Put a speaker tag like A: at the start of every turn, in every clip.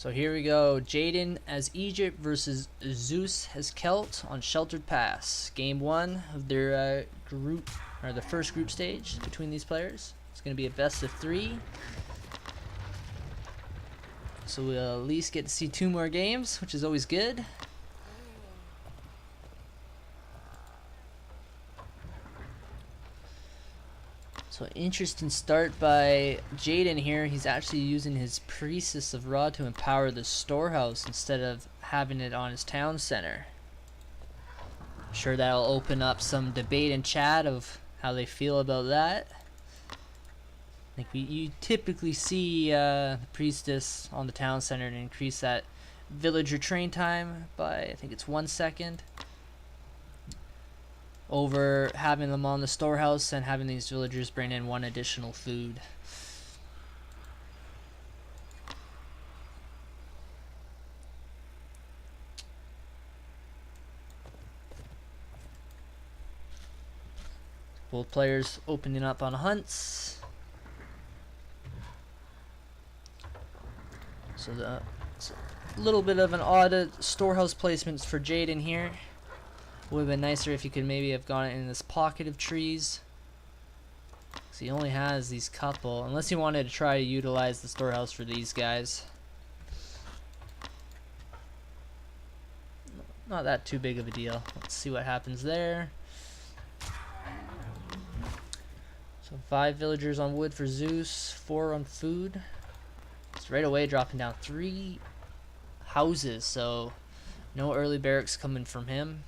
A: So here we go. Jayden as Egypt versus Zeus as Celt on Sheltered Pass. Game 1 of their group, or the first group stage between these players. It's going to be a best of 3. So we'll at least get to see 2 more games, which is always good. So interesting start by Jayden here. He's actually using his Priestess of Ra to empower the storehouse instead of having it on his town center. I'm sure that'll open up some debate in chat of how they feel about that. I think you typically see the Priestess on the town center and increase that villager train time by, I think it's 1 second. Over having them on the storehouse and having these villagers bring in 1 additional food. Both players opening up on hunts. So it's a little bit of an odd storehouse placements for Jayden here. Would have been nicer if he could maybe have gone in this pocket of trees. So he only has these couple, unless he wanted to try to utilize the storehouse for these guys. Not that too big of a deal. Let's see what happens there. So 5 villagers on wood for Zeus, 4 on food. It's right away dropping down 3 houses, so no early barracks coming from him.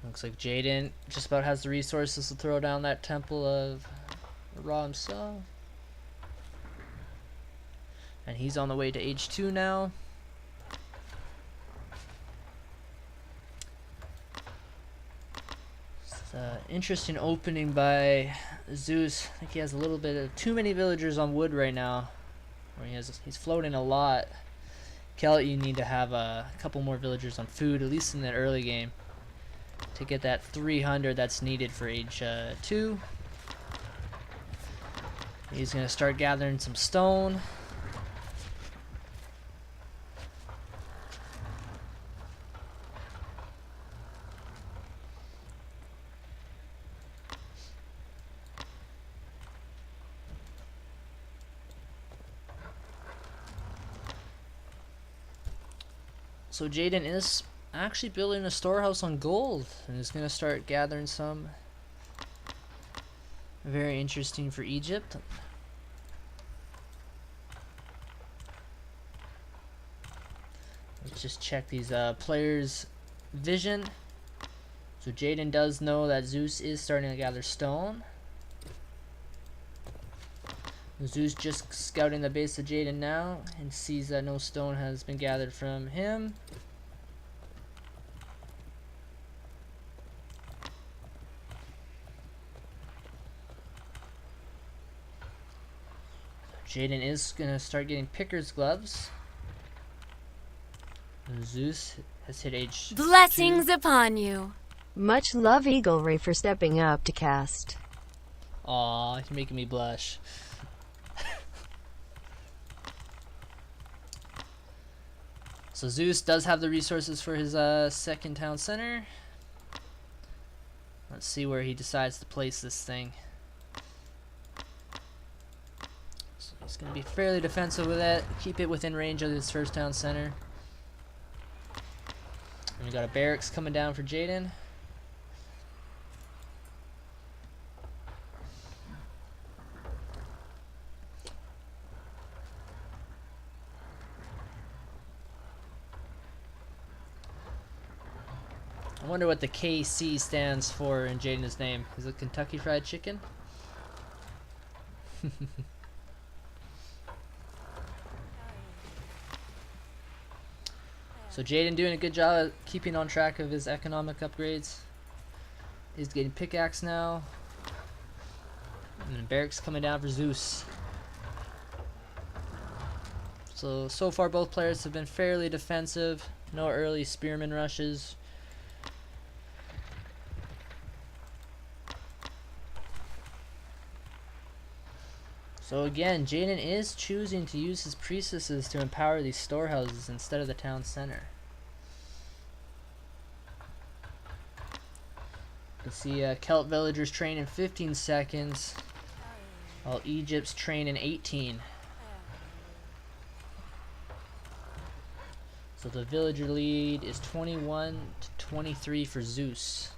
A: Looks like Jayden just about has the resources to throw down that temple of Ra himself. And he's on the way to age 2 now. It's an interesting opening by Zeus. I think he has a little bit of too many villagers on wood right now. Or he's floating a lot. Celt, you need to have a couple more villagers on food, at least in the early game, to get that 300 that's needed for age 2. He's going to start gathering some stone. So Jayden is actually building a storehouse on gold and is going to start gathering some. Very interesting for Egypt. Let's just check these players' vision. So Jayden does know that Zeus is starting to gather stone. Zeus just scouting the base of Jayden now and sees that no stone has been gathered from him. Jayden is going to start getting picker's gloves. And Zeus has hit age
B: Blessings
A: 2.
B: upon you.
C: Much love, Eagle Ray, for stepping up to cast.
A: Aw, you're making me blush. So Zeus does have the resources for his second town center. Let's see where he decides to place this thing. So he's going to be fairly defensive with it. Keep it within range of his first town center. And we got a barracks coming down for Jayden. I wonder what the KC stands for in Jayden's name. Is it Kentucky Fried Chicken? So Jayden doing a good job at keeping on track of his economic upgrades. He's getting pickaxe now. And then barracks coming down for Zeus. So far both players have been fairly defensive. No early spearman rushes. So again, Jayden is choosing to use his priestesses to empower these storehouses instead of the town center. You can see Celt villagers train in 15 seconds, while Egypt's train in 18. So the villager lead is 21 to 23 for Zeus.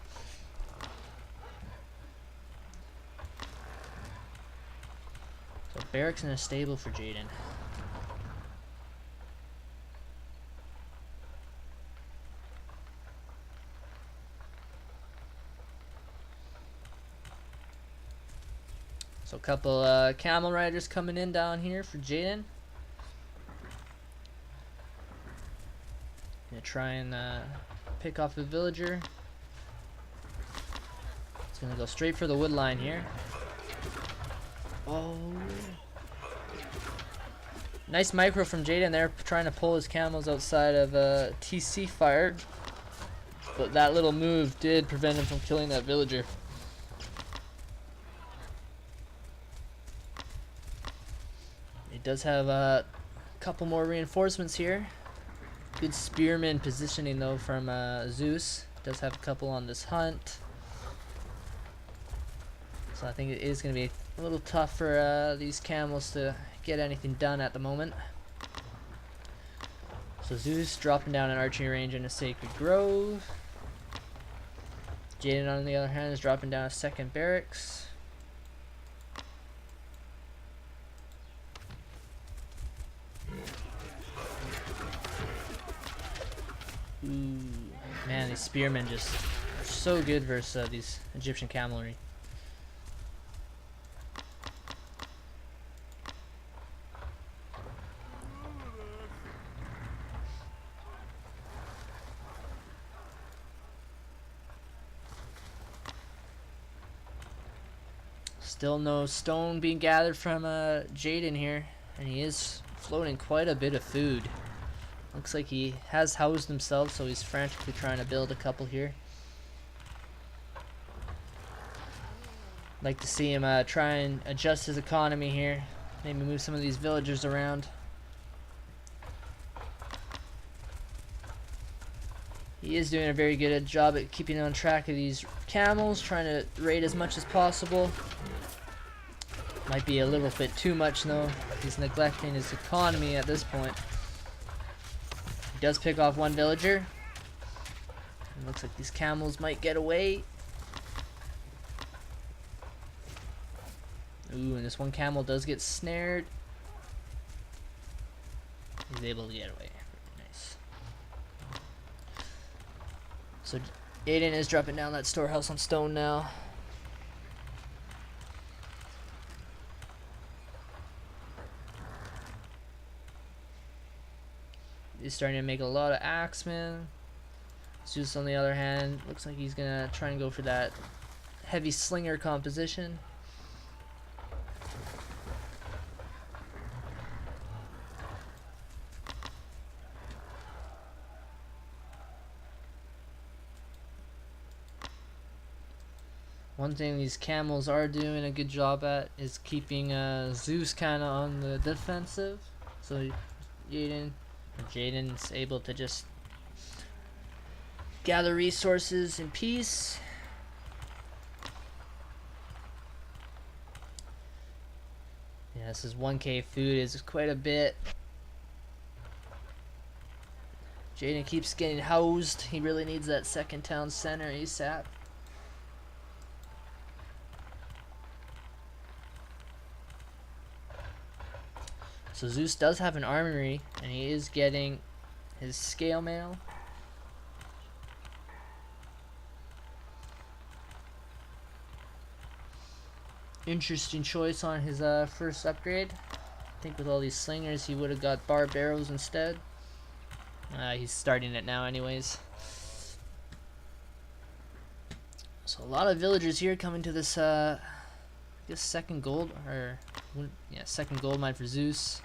A: So barracks in a stable for Jayden. So a couple camel riders coming in down here for Jayden. Gonna try and pick off the villager. It's gonna go straight for the wood line here. Oh. Nice micro from Jayden there, trying to pull his camels outside of TC fire. But that little move did prevent him from killing that villager. He does have a couple more reinforcements here. Good spearman positioning though from Zeus. Does have a couple on this hunt. So I think it is going to be a little tough for these camels to get anything done at the moment. So Zeus dropping down an archery range in a sacred grove. Jayden on the other hand is dropping down a second barracks. Ooh, man, these spearmen just are so good versus these Egyptian cavalry. Still no stone being gathered from Jayden here, and he is floating quite a bit of food. Looks like he has housed himself, so he's frantically trying to build a couple here. Like to see him try and adjust his economy here. Maybe move some of these villagers around. He is doing a very good job at keeping on track of these camels, trying to raid as much as possible. Might be a little bit too much though. He's neglecting his economy at this point. He does pick off one villager. It looks like these camels might get away. Ooh, and this one camel does get snared. He's able to get away. Very nice. So Jayden is dropping down that storehouse on stone now. He's starting to make a lot of axemen. Zeus on the other hand looks like he's gonna try and go for that heavy slinger composition. One thing these camels are doing a good job at is keeping Zeus kind of on the defensive. So Jayden's able to just gather resources in peace. Yeah, this is 1k food is quite a bit. Jayden keeps getting housed. He really needs that second town center ASAP. So Zeus does have an armory, and he is getting his scale mail. Interesting choice on his first upgrade. I think with all these slingers he would have got barbed arrows instead. He's starting it now anyways. So a lot of villagers here coming to this I guess second gold mine for Zeus.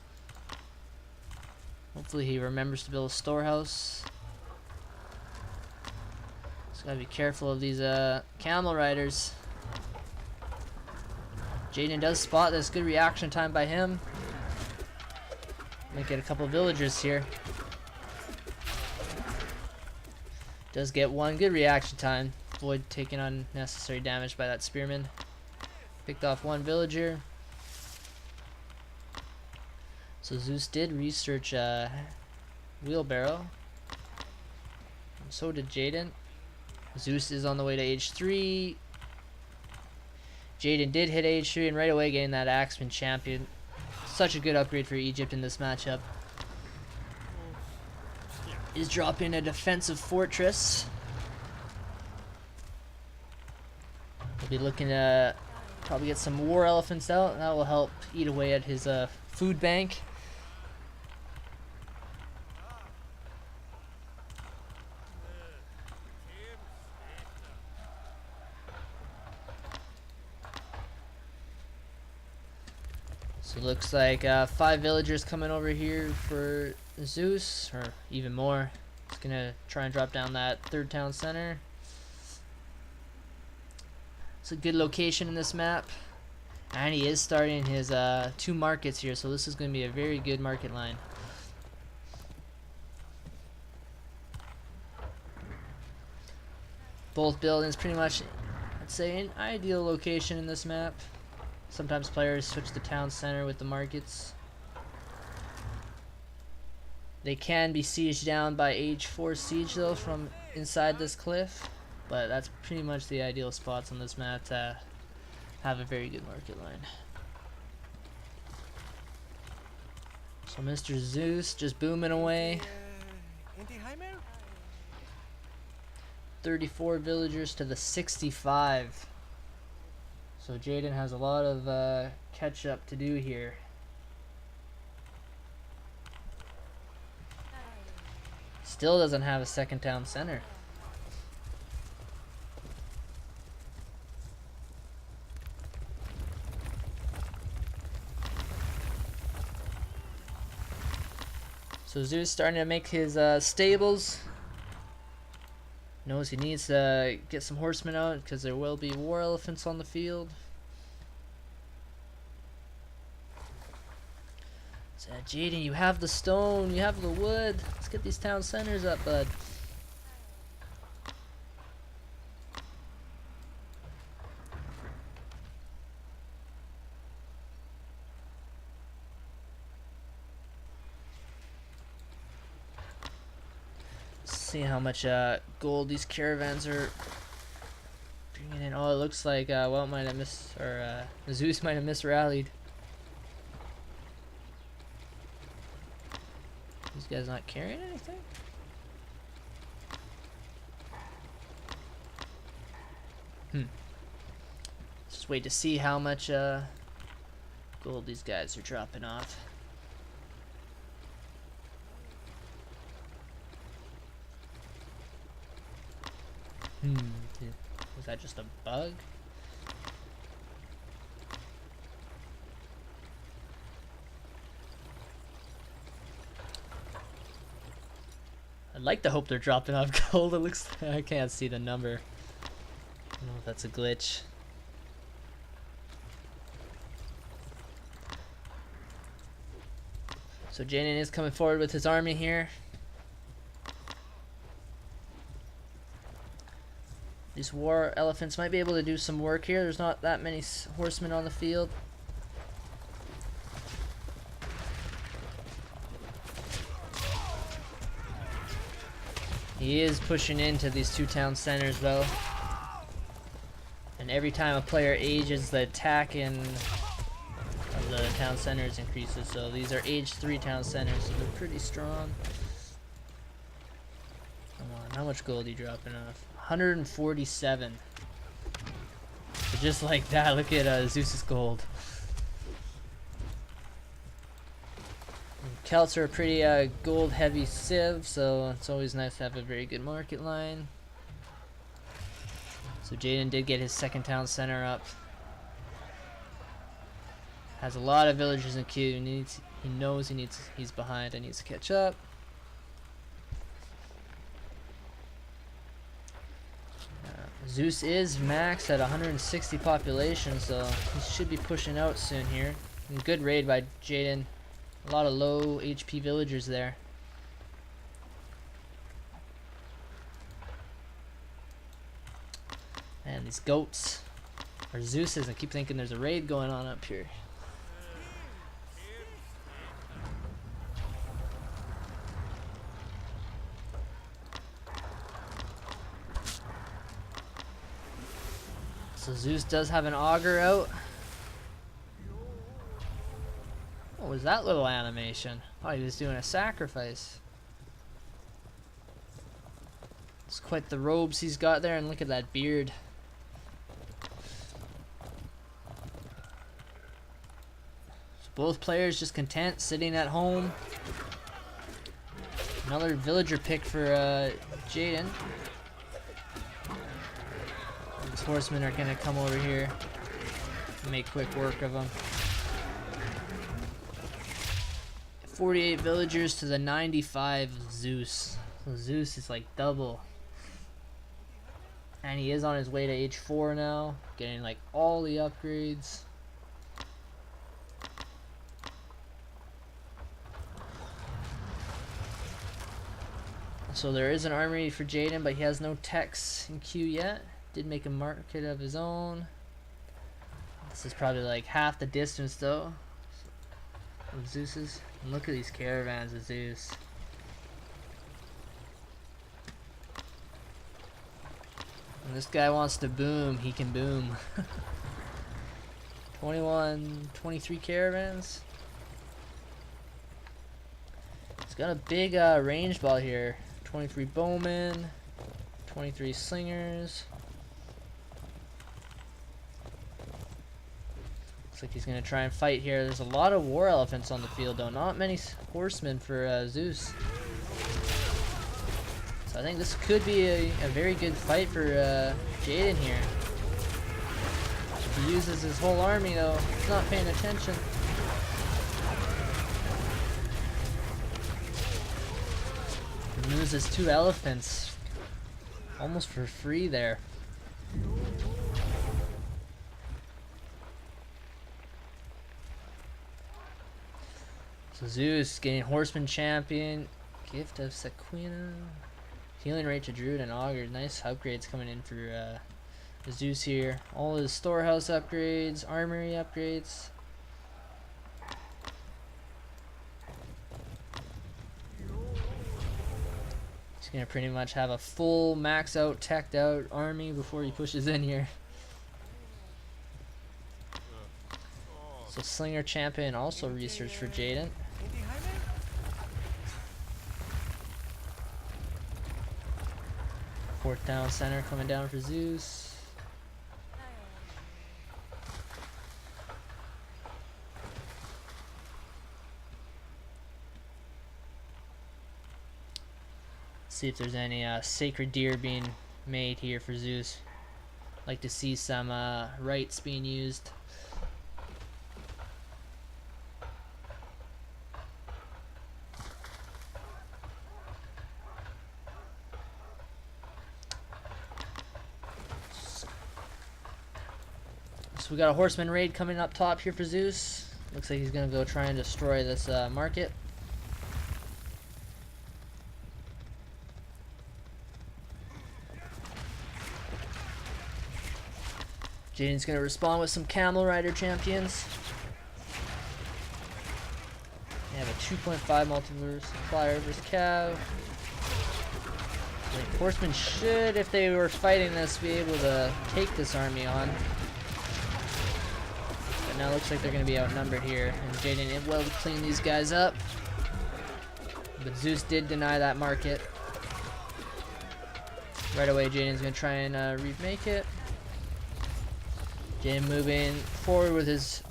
A: Hopefully he remembers to build a storehouse. Just gotta be careful of these camel riders. Jayden does spot this. Good reaction time by him. Might get a couple of villagers here. Does get one good reaction time. Avoid taking unnecessary damage by that spearman. Picked off one villager. So Zeus did research wheelbarrow. And so did Jayden. Zeus is on the way to age 3. Jayden did hit age 3 and right away getting that Axeman champion. Such a good upgrade for Egypt in this matchup. Is dropping a defensive fortress. We'll be looking to probably get some war elephants out. That will help eat away at his food bank. So it looks like 5 villagers coming over here for Zeus, or even more. He's gonna try and drop down that 3rd town center. It's a good location in this map, and he is starting his 2 markets here, so this is gonna be a very good market line. Both buildings pretty much, I'd say, an ideal location in this map. Sometimes players switch the town center with the markets. They can be sieged down by age 4 siege though from inside this cliff, but that's pretty much the ideal spots on this map to have a very good market line. So Mr. Zeus just booming away. 34 villagers to the 65. So Jayden has a lot of catch up to do here. Still doesn't have a 2nd town center. So Zeus starting to make his stables. Knows he needs to get some horsemen out because there will be war elephants on the field. So Jayden, you have the stone, you have the wood. Let's get these town centers up, bud. See how much gold these caravans are bringing in. Oh, it looks like Welt might have missed, or Zeus might have misrallied. These guys not carrying anything? Just wait to see how much gold these guys are dropping off. Was that just a bug? I'd like to hope they're dropping off gold. It looks like I can't see the number. I don't know if that's a glitch. So Jayden is coming forward with his army here. These war elephants might be able to do some work here. There's not that many horsemen on the field. He is pushing into these 2 town centers though. And every time a player ages, the attack in of the town centers increases. So these are age 3 town centers, so they're pretty strong. Come on, how much gold are you dropping off? 147. So just like that, look at Zeus's gold. Celts are a pretty gold heavy civ, so it's always nice to have a very good market line. So Jayden did get his 2nd town center up. Has a lot of villagers in queue. He knows he's behind and needs to catch up. Zeus is max at 160 population, so he should be pushing out soon here. And good raid by Jayden. A lot of low HP villagers there. And these goats are Zeus's. I keep thinking there's a raid going on up here. So Zeus does have an augur out. What was that little animation? Oh, he was doing a sacrifice. It's quite the robes he's got there, and look at that beard. So both players just content, sitting at home. Another villager pick for Jayden. These horsemen are gonna come over here and make quick work of them. 48 villagers to the 95 Zeus. So Zeus is like double. And he is on his way to age 4 now, getting like all the upgrades. So there is an armory for Jayden, but he has no techs in queue yet. Did make a market of his own. This is probably like half the distance though of Zeus's. And look at these caravans of Zeus. When this guy wants to boom, he can boom. 21, 23 caravans. He's got a big range ball here. 23 bowmen, 23 slingers. Looks like he's going to try and fight here. There's a lot of war elephants on the field though. Not many horsemen for Zeus. So I think this could be a very good fight for Jayden here. If he uses his whole army though, he's not paying attention. He loses 2 elephants almost for free there. So Zeus getting horseman champion, gift of Sequina, healing rate to druid and augur. Nice upgrades coming in for Zeus here. All his storehouse upgrades, armory upgrades. He's gonna pretty much have a full max out, teched out army before he pushes in here. So Slinger champion also research for Jayden. Fourth down center coming down for Zeus. See if there's any sacred deer being made here for Zeus. Like to see some rites being used. So we got a horseman raid coming up top here for Zeus. Looks like he's gonna go try and destroy this market. Jayden's gonna respond with some camel rider champions. They have a 2.5 multiplier versus cow. The horsemen should, if they were fighting this, be able to take this army on. But now it looks like they're gonna be outnumbered here, and Jayden it will clean these guys up. But Zeus did deny that market. Right away, Jayden's gonna try and remake it. Jayden moving forward with his,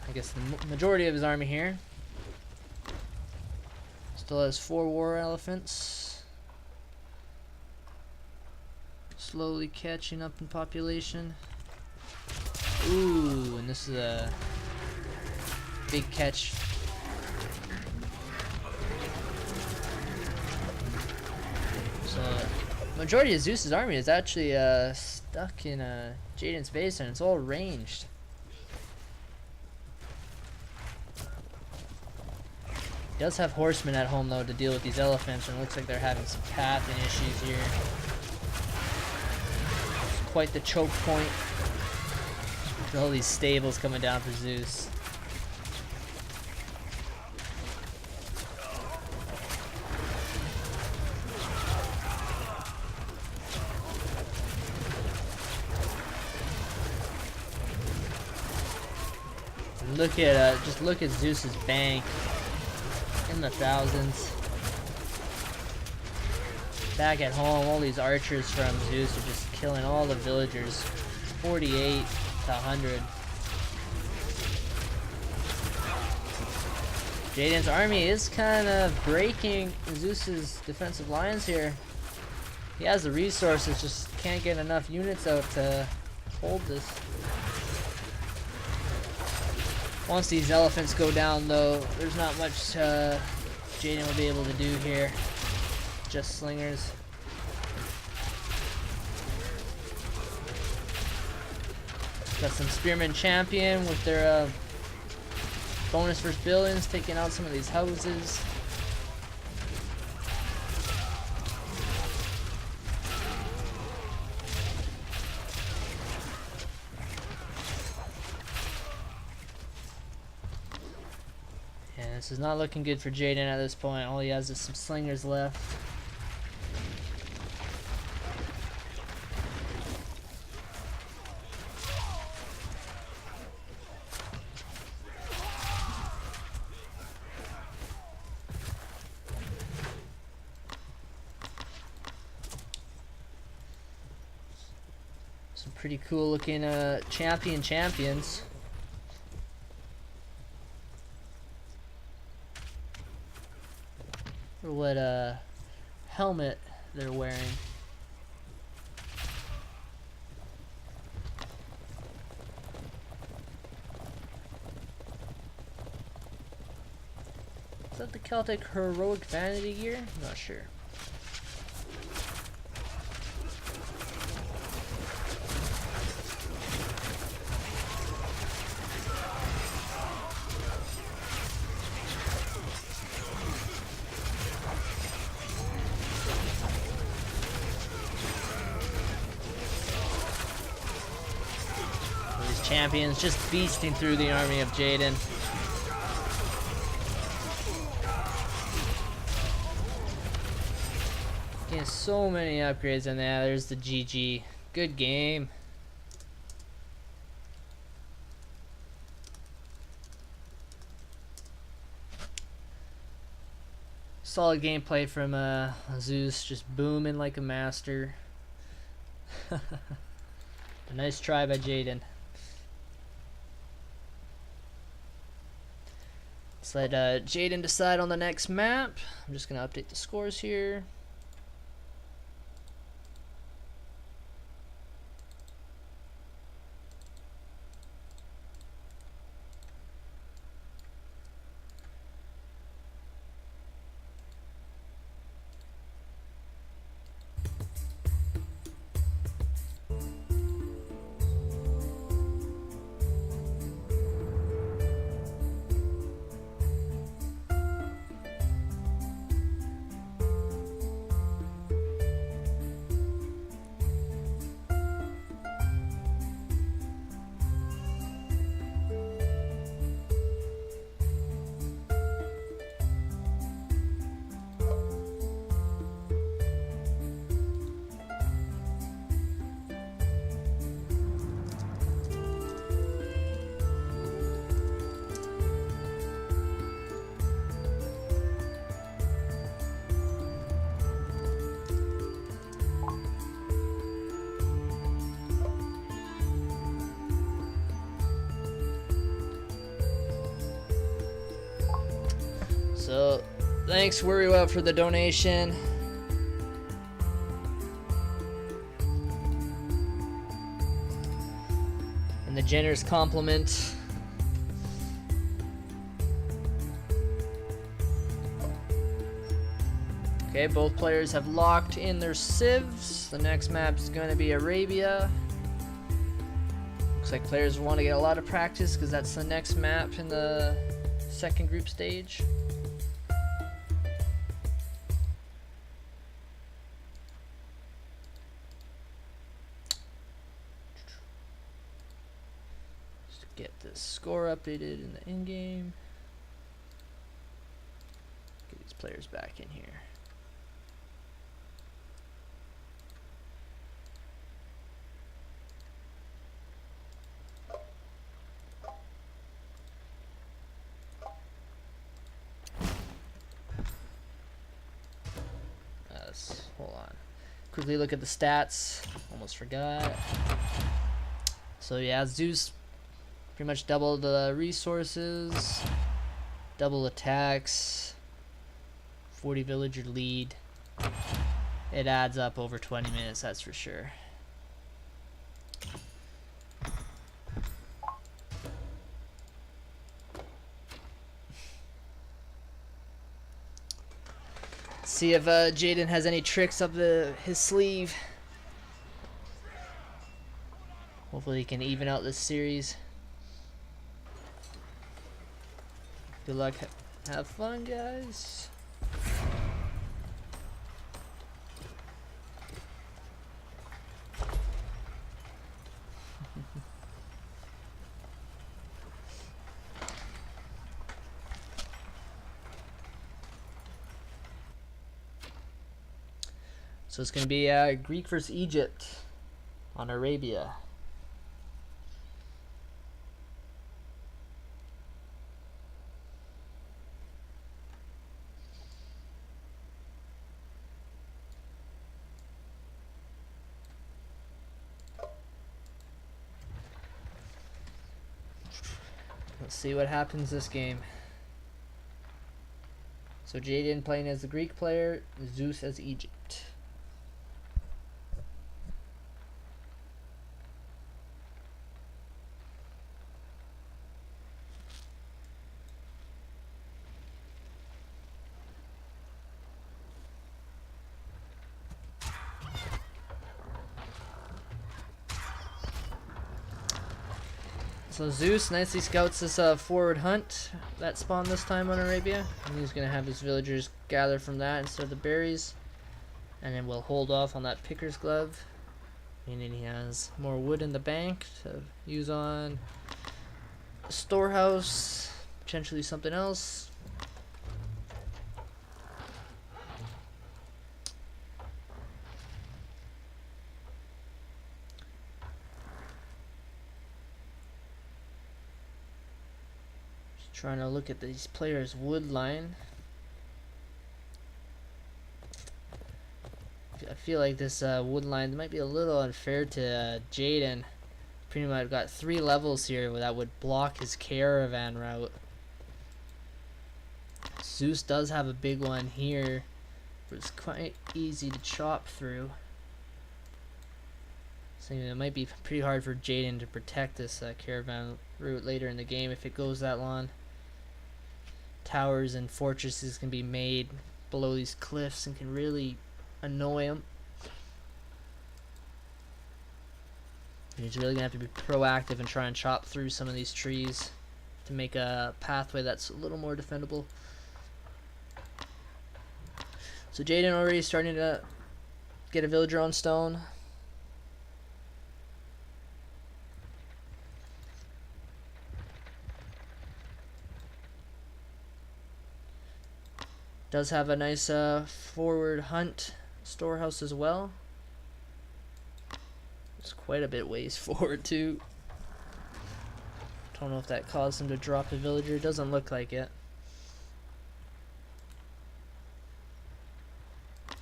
A: I guess the majority of his army here. Still has 4 war elephants. Slowly catching up in population. Ooh, and this is a big catch. So majority of Zeus's army is actually stuck in Jayden's base, and it's all ranged. He does have horsemen at home though to deal with these elephants, and it looks like they're having some pathing issues here. It's quite the choke point. Look at all these stables coming down for Zeus. Look at just look at Zeus's bank in the thousands. Back at home, all these archers from Zeus are just killing all the villagers. 48 to 100. Jayden's army is kind of breaking Zeus's defensive lines here. He has the resources, just can't get enough units out to hold this. Once these elephants go down though, there's not much Jayden will be able to do here. Just slingers. Got some spearmen champion with their bonus versus buildings, taking out some of these houses. This is not looking good for Jayden at this point. All he has is some slingers left. Some pretty cool looking champions. Or what helmet they're wearing. Is that the Celtic heroic vanity gear? I'm not sure. Champions just beasting through the army of Jayden. Getting so many upgrades in there. There's the GG. Good game. Solid gameplay from Zeus, just booming like a master. A nice try by Jayden. Let's let Jayden decide on the next map. I'm just going to update the scores here. So, thanks WorryWeb for the donation. And the generous compliment. Okay, both players have locked in their civs. The next map is going to be Arabia. Looks like players want to get a lot of practice because that's the next map in the second group stage. Just get the score updated in the in-game. Get these players back in here. Hold on. Quickly look at the stats. Almost forgot. So yeah, Zeus pretty much doubled the resources, double attacks, 40 villager lead. It adds up over 20 minutes, that's for sure. See if Jayden has any tricks up his sleeve. Hopefully he can even out this series. Good luck. Have fun, guys. So it's going to be Greek versus Egypt on Arabia. Let's see what happens this game. So Jayden playing as the Greek player, Zeus as Egypt. So Zeus nicely scouts this forward hunt that spawned this time on Arabia. And he's going to have his villagers gather from that instead of the berries. And then we'll hold off on that picker's glove. Meaning he has more wood in the bank to use on a storehouse, potentially something else. Trying to look at these players' wood line. I feel like this wood line might be a little unfair to Jayden. Pretty much got 3 levels here that would block his caravan route. Zeus does have a big one here, but it's quite easy to chop through. So it might be pretty hard for Jayden to protect this caravan route later in the game if it goes that long. Towers and fortresses can be made below these cliffs and can really annoy him. He's really gonna have to be proactive and try and chop through some of these trees to make a pathway that's a little more defendable. So Jayden already starting to get a villager on stone. Does have a nice forward hunt storehouse as well. It's quite a bit ways forward too. Don't know if that caused him to drop a villager. Doesn't look like it.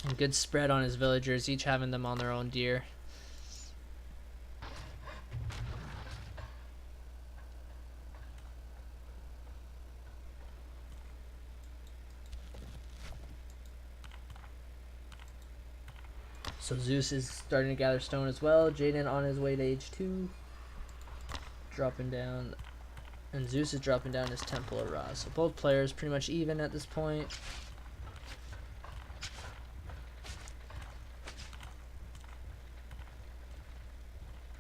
A: And good spread on his villagers, each having them on their own deer. So Zeus is starting to gather stone as well. Jayden on his way to age 2. Dropping down. And Zeus is dropping down his Temple of Ra. So both players pretty much even at this point.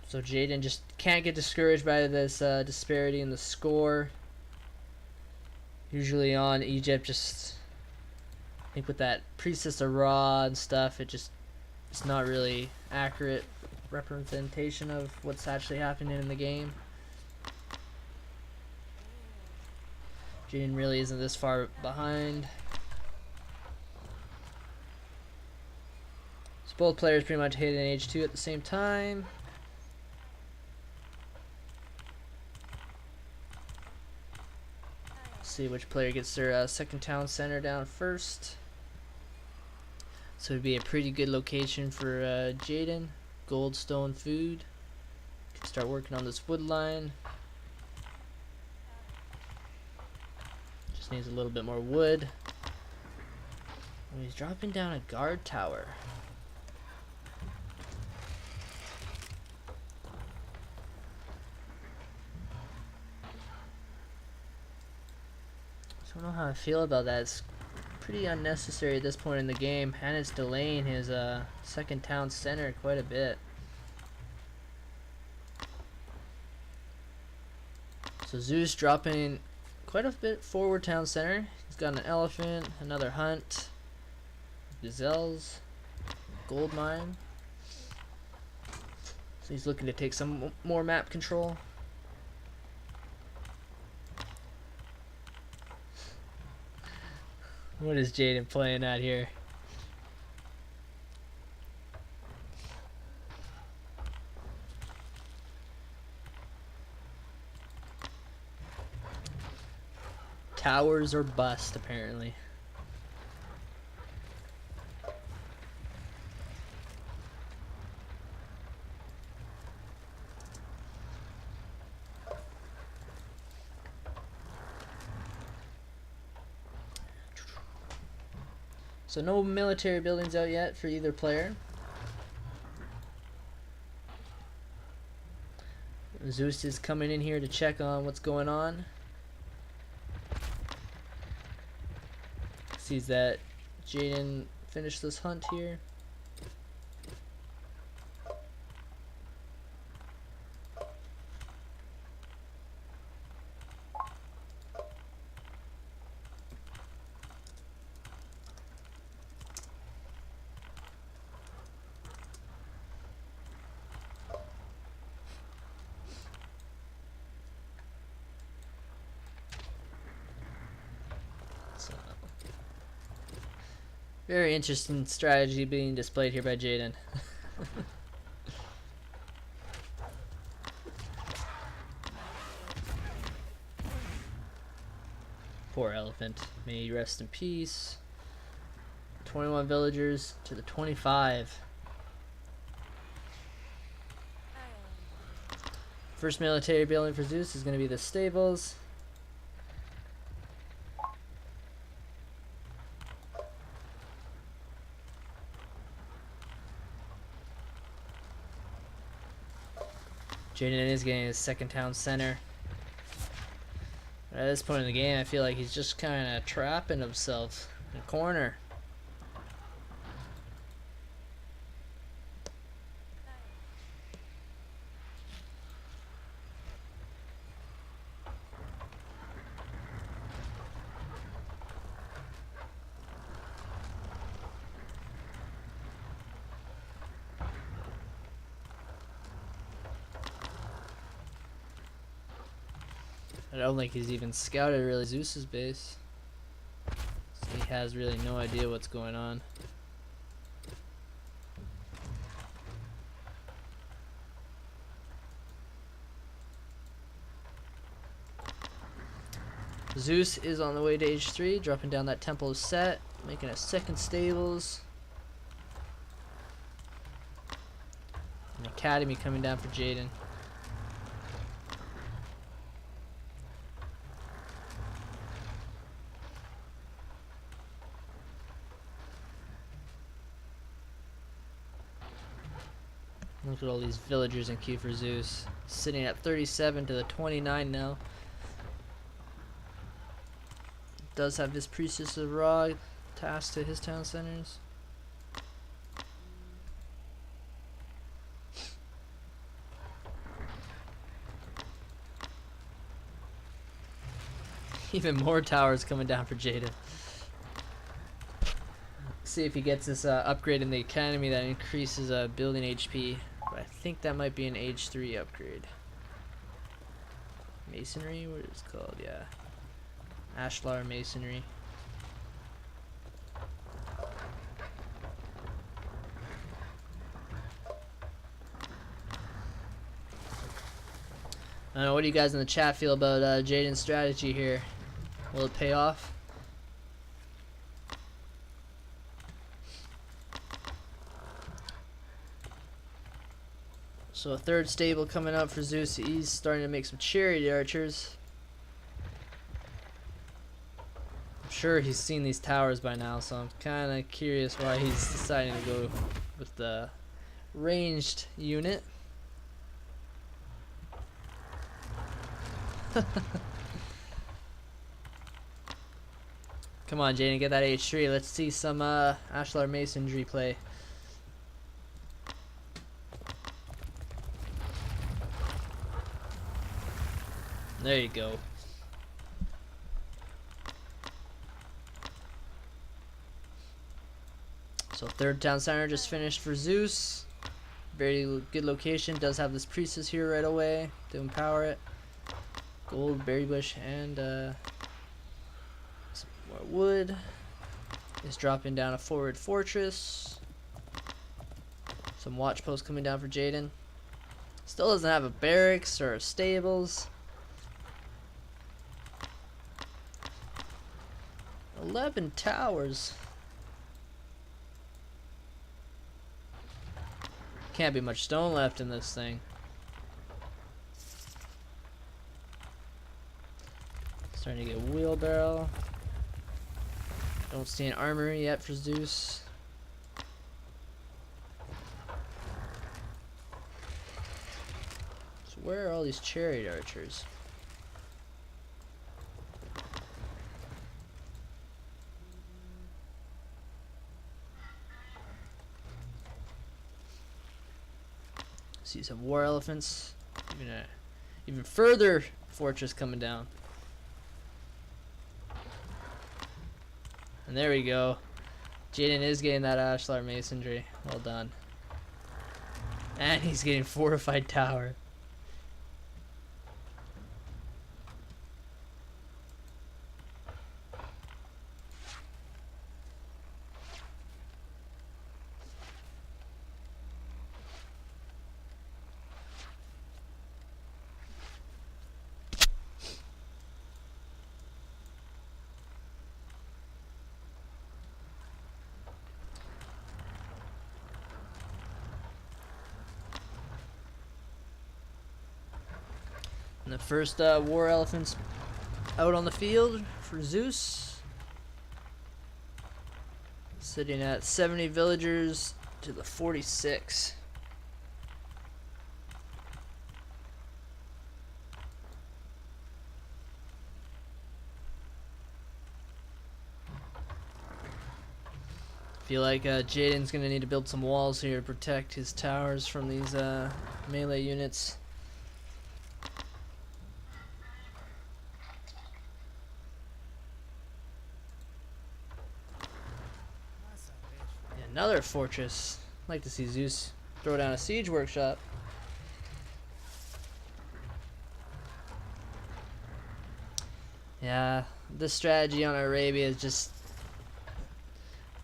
A: So Jayden just can't get discouraged by this disparity in the score. Usually on Egypt, just I think with that Priestess of Ra and stuff, it's not really accurate representation of what's actually happening in the game. Jayden really isn't this far behind. So both players pretty much hit in H2 at the same time. See which player gets their second town center down first. So it'd be a pretty good location for Jayden. Goldstone food. Can start working on this wood line. Just needs a little bit more wood. And he's dropping down a guard tower. I don't know how I feel about that. It's pretty unnecessary at this point in the game, and it's delaying his second town center quite a bit. So Zeus dropping quite a bit forward town center. He's got an elephant, another hunt, gazelles, gold mine. So he's looking to take some more map control. What is Jayden playing at here? Towers or bust, apparently. So no military buildings out yet for either player. Zeus is coming in here to check on what's going on. Sees that Jayden finished this hunt here. Very interesting strategy being displayed here by Jayden. Poor elephant. May he rest in peace. 21 villagers to the 25. First military building for Zeus is going to be the stables. Jayden is getting his second town center. At this point in the game, I feel like he's just kind of trapping himself in a corner. I don't think he's even scouted really Zeus's base. So he has really no idea what's going on. Zeus is on the way to H3, dropping down that temple set, making a second stables. An academy coming down for Jayden. Look at all these villagers in queue for Zeus. Sitting at 37 to the 29 now. Does have this Priestess of Ra tasked to his town centers. Even more towers coming down for Jayden. See if he gets this upgrade in the academy that increases building HP. But I think that might be an age 3 upgrade. Masonry, what is it called? Yeah, Ashlar Masonry. I don't know, what do you guys in the chat feel about Jayden's strategy here? Will it pay off? So a third stable coming up for Zeus. He's starting to make some chariot archers. I'm sure he's seen these towers by now, so I'm kind of curious why he's deciding to go with the ranged unit. Come on, Jayden, get that H3. Let's see some Ashlar Masonry play. There you go. So third town center just finished for Zeus. Very good location. Does have this priestess here right away to empower it. Gold, berry bush, and some more wood. Is dropping down a forward fortress. Some watch posts coming down for Jayden. Still doesn't have a barracks or stables. 11 towers. Can't be much stone left in this thing. Starting to get a wheelbarrow. Don't see an armory yet for Zeus. So where are all these chariot archers? See some war elephants. Even further fortress coming down. And there we go. Jayden is getting that Ashlar Masonry. Well done. And he's getting fortified tower. And the first war elephants out on the field for Zeus. Sitting at 70 villagers to the 46. Feel like Jayden's gonna need to build some walls here to protect his towers from these melee units. Another fortress. I'd like to see Zeus throw down a siege workshop. Yeah, this strategy on Arabia is just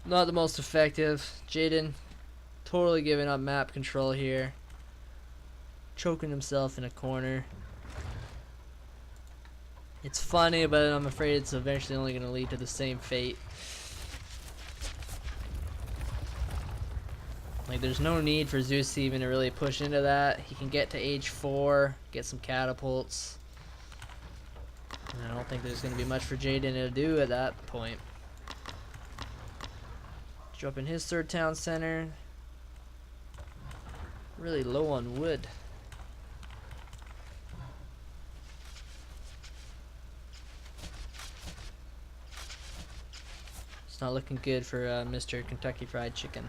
A: not the most effective. Jayden totally giving up map control here. Choking himself in a corner. It's funny, but I'm afraid it's eventually only going to lead to the same fate. Like, there's no need for Zeus even to really push into that. He can get to age 4, get some catapults. And I don't think there's going to be much for Jayden to do at that point. Drop in his third town center. Really low on wood. It's not looking good for Mr. Kentucky Fried Chicken.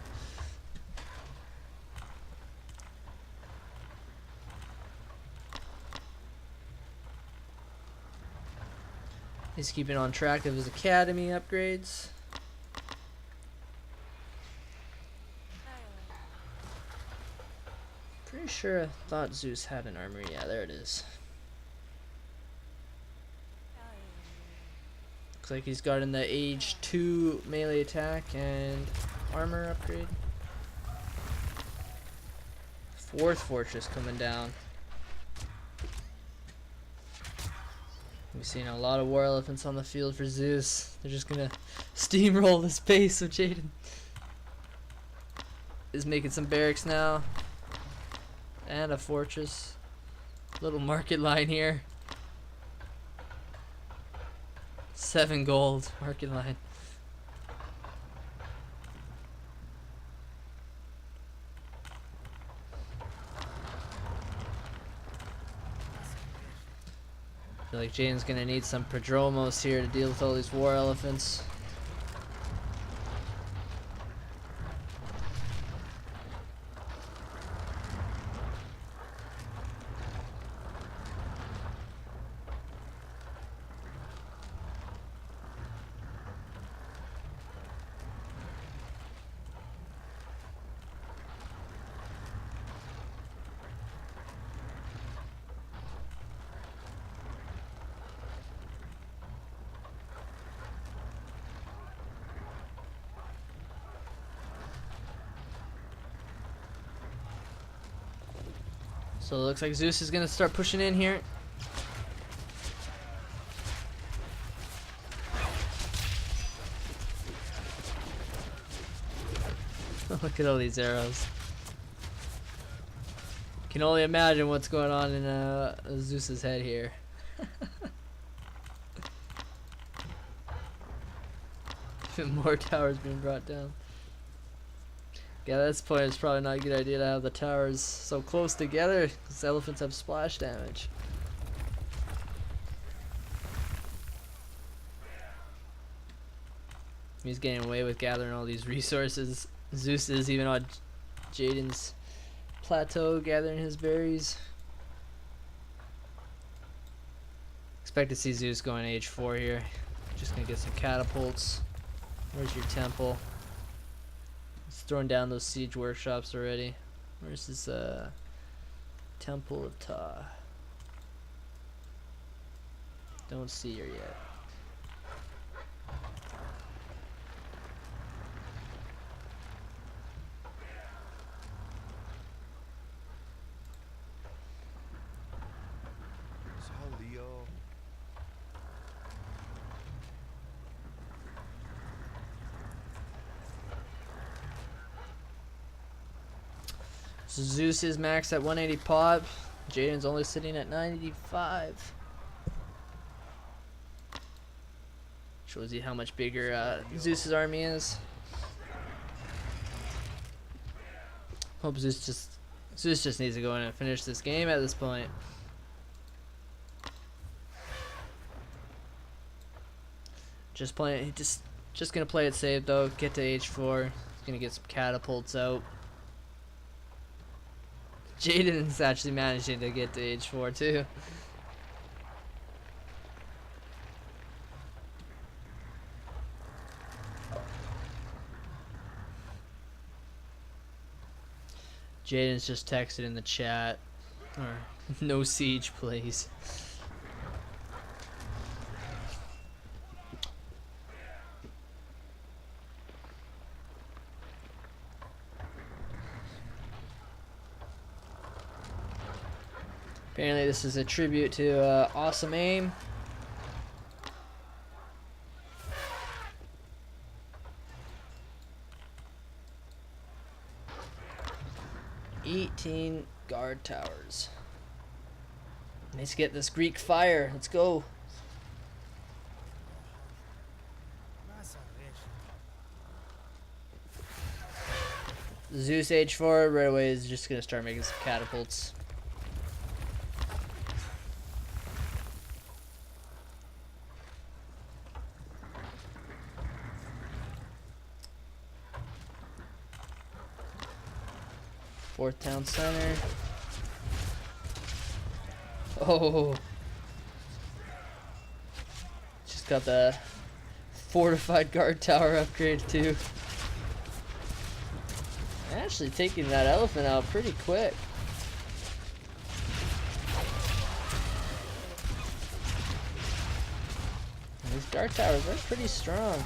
A: He's keeping on track of his academy upgrades. Pretty sure I thought Zeus had an armory. Yeah, there it is. Looks like he's gotten the age 2 melee attack and armor upgrade. 4th fortress coming down. We've seen a lot of war elephants on the field for Zeus. They're just gonna steamroll this base of Jayden. Is making some barracks now. And a fortress. Little market line here. 7 gold market line. I feel like Jayden's gonna need some prodromos here to deal with all these war elephants. So it looks like Zeus is gonna start pushing in here. Look at all these arrows. Can only imagine what's going on in Zeus's head here. Even more towers being brought down. Yeah, at this point it's probably not a good idea to have the towers so close together because elephants have splash damage. He's getting away with gathering all these resources. Zeus is even on Jayden's plateau gathering his berries. Expect to see Zeus going age 4 here. Just gonna get some catapults. Where's your temple? Throwing down those siege workshops already. Where's this temple of Ptah? Don't see her yet. So Zeus is maxed at 180 pop. Jayden's only sitting at 95. Shows you how much bigger Zeus's army is. Hope Zeus just needs to go in and finish this game at this point. Just gonna play it safe though. Get to age 4. He's gonna get some catapults out. Jayden's actually managing to get to age 4 too. Jayden's just texted in the chat, or no siege please. Apparently this is a tribute to Awesome Aim. $18 guard towers. Let's get this Greek fire. Let's go. Zeus age 4 right away is just gonna start making some catapults. Fourth town center. got the fortified guard tower upgrade too. Actually taking that elephant out pretty quick. And these guard towers are pretty strong.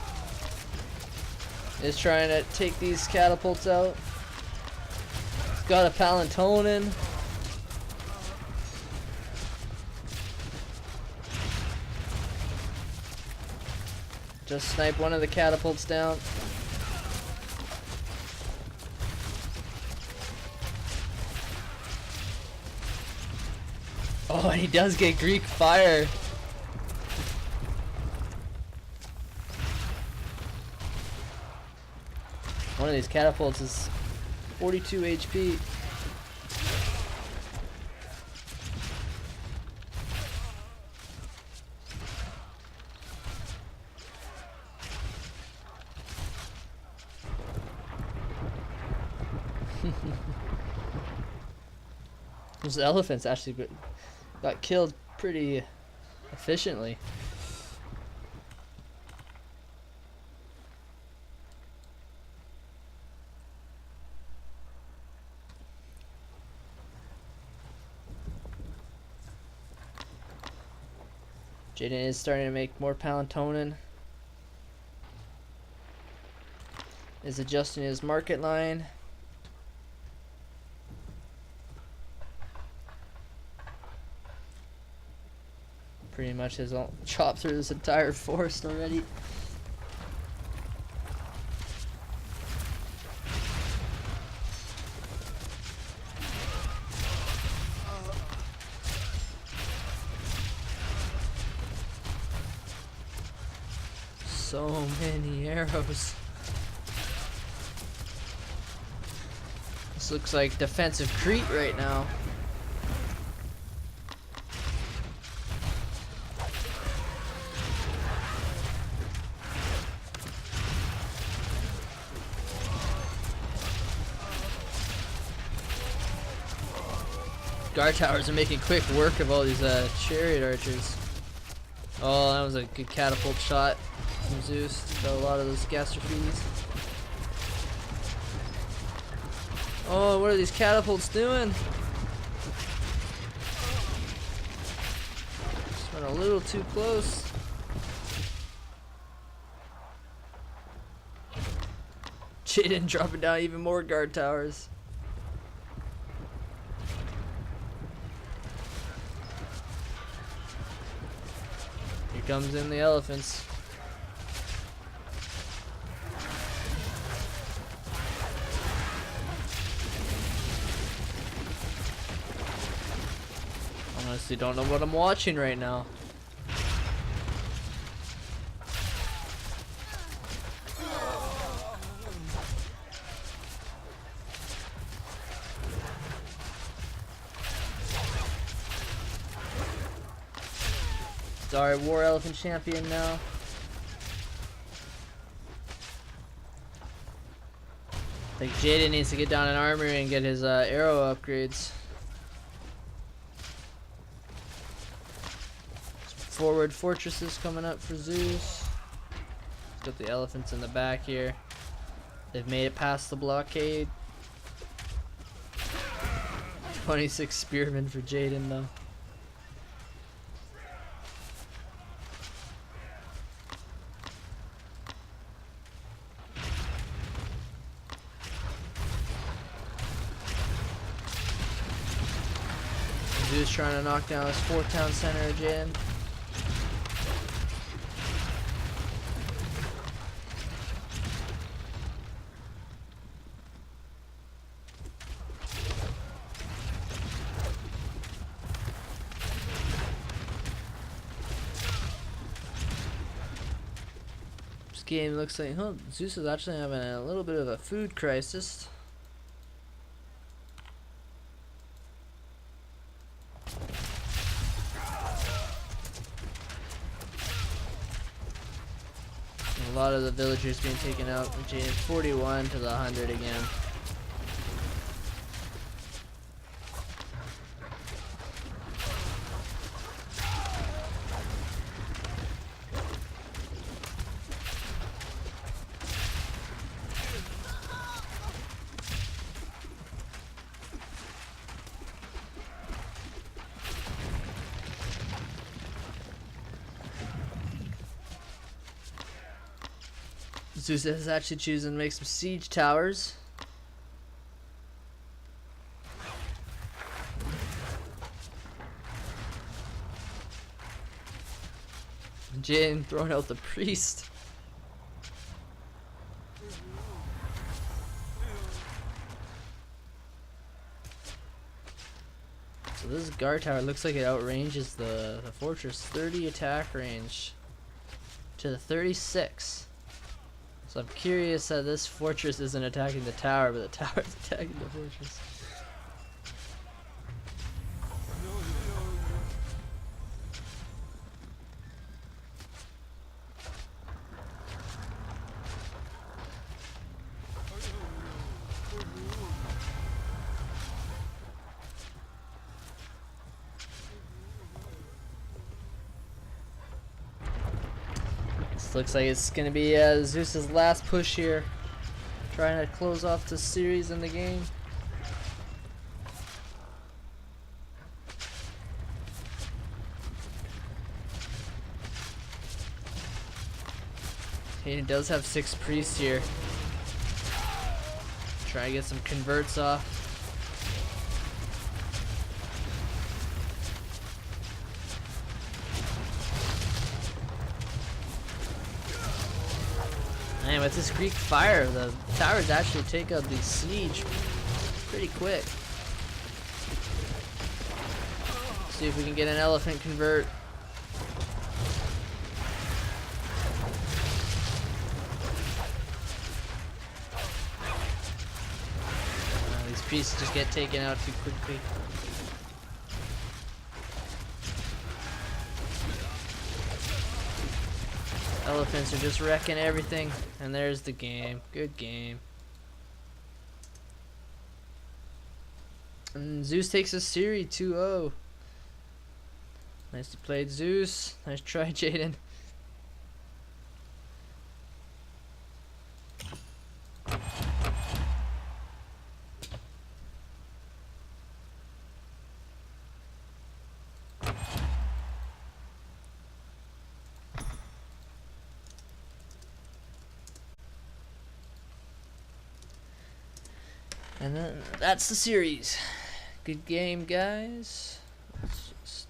A: Is trying to take these catapults out. Got a Palantonin. Just snipe one of the catapults down. Oh, and he does get Greek fire. One of these catapults is 42 HP. Those elephants actually got killed pretty efficiently. Jayden is starting to make more Palantonin. Is adjusting his market line. Pretty much has all chopped through this entire forest already. So many arrows. This looks like defensive Crete right now. Guard towers are making quick work of all these chariot archers. Oh, that was a good catapult shot from Zeus. Got a lot of those gastrophes. Oh, what are these catapults doing? Just went a little too close. Jayden dropping down even more guard towers. Here comes in the elephants. Honestly, don't know what I'm watching right now. Sorry, War Elephant Champion now. I think Jayden needs to get down in armory and get his arrow upgrades. Forward fortresses coming up for Zeus. Got the elephants in the back here. They've made it past the blockade. 26 spearmen for Jayden though. Zeus trying to knock down this fourth town center again. This game looks like, huh, Zeus is actually having a little bit of a food crisis. A lot of the villagers being taken out. Jayden 41 to the 100 again. Zeus is actually choosing to make some siege towers. Jayden throwing out the priest. So this guard tower looks like it outranges the fortress. 30 attack range to the 36. So I'm curious that this fortress isn't attacking the tower, but the tower is attacking the fortress. This looks like it's gonna be Zeus's last push here, trying to close off the series in the game. He does have 6 priests here. Try to get some converts off. Man, with this Greek fire, the towers actually take out the siege pretty quick. See if we can get an elephant convert. These priests just get taken out too quickly. Elephants are just wrecking everything, and there's the game. Good game. And Zeus takes a series 2-0. Nicely played, Zeus. Nice try, Jayden. And then that's the series. Good game, guys. Let's just